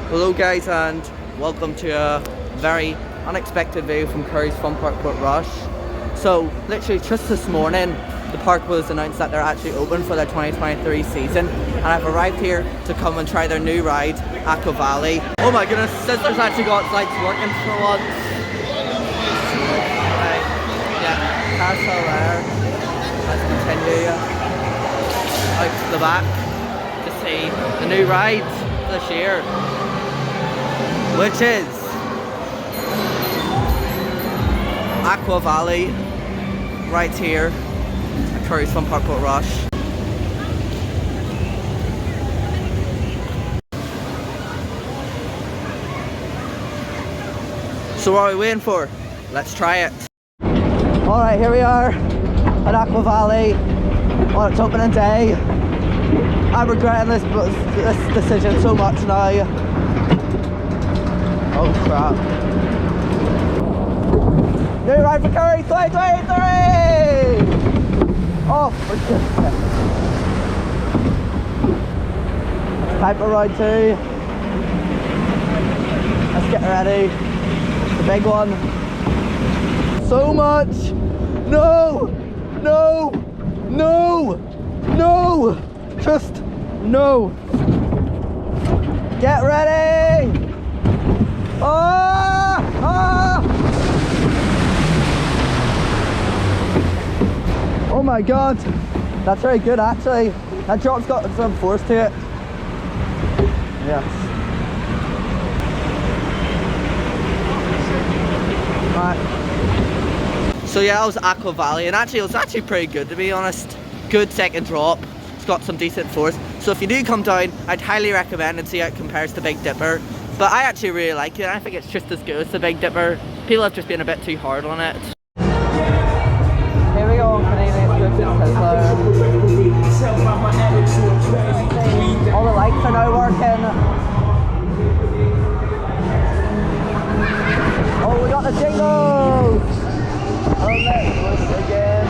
Hello guys, and welcome to a very unexpected video from Curry's Fun Park Portrush. So literally just this morning the park was announced that they're actually open for their 2023 season, and I've arrived here to come and try their new ride, Aqua Valley. Oh my goodness, Sizzler's actually got its lights working for once. Yeah, car's still there. Let's continue out to the back to see the new ride this year, which is Aqua Valley, right here at Curry's Fun Park Portrush. So what are we waiting for? Let's try it. Alright, here we are at Aqua Valley on its opening day. I'm regretting this decision so much now. Oh crap. New ride for Curry 2023! Oh, for goodness sake. Type of ride too. Let's get ready. The big one. So much! No! No! No! No! Just no! Get ready! Ah! Ah! Oh my god! That's very good actually. That drop's got some force to it. Yes. Right. So yeah, that was Aqua Valley, and actually it was actually pretty good to be honest. Good second drop. It's got some decent force. So if you do come down, I'd highly recommend and see how it compares to Big Dipper. But I actually really like it. I think it's just as good as the Big Dipper. People have just been a bit too hard on it. Here we go, Canadian Sizzler. All the lights are now working. Oh, we got the jingles! Oh, let's twist again.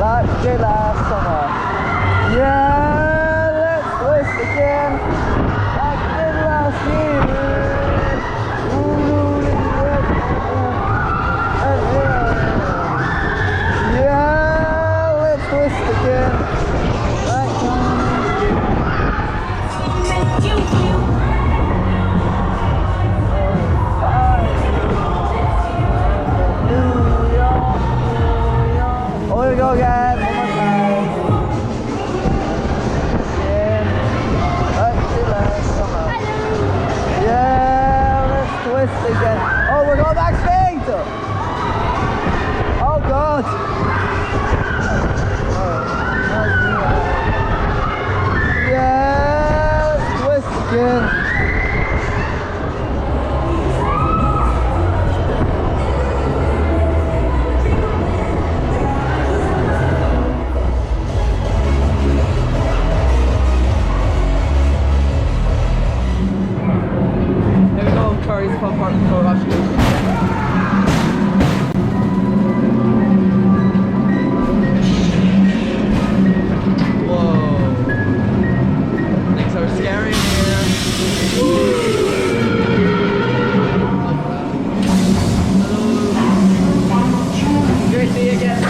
Like we did last summer. Yeah, let's twist again. Like we did last year. Yeah, let's twist again. Like oh, here we go again. One more time. Again. Let's do last summer. Yeah, let's twist again. Oh, we're going back speed. Oh god. Yeah, let's twist again. Curry's Fun Park Portrush. Whoa. Things are scary in here. Hello. Great to see you again.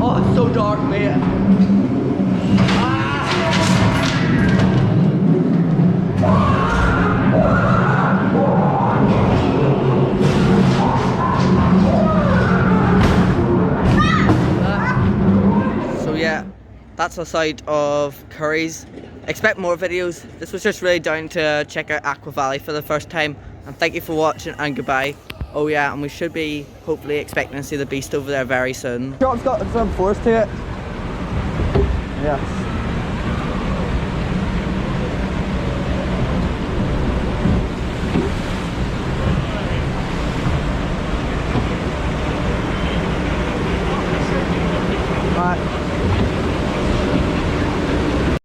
Oh, it's so dark, mate. So yeah, that's the side of Curry's. Expect more videos. This was just really down to check out Aqua Valley for the first time. And thank you for watching, and goodbye. Oh yeah, and we should be hopefully expecting to see the beast over there very soon. Drop's got some force to it. Yes.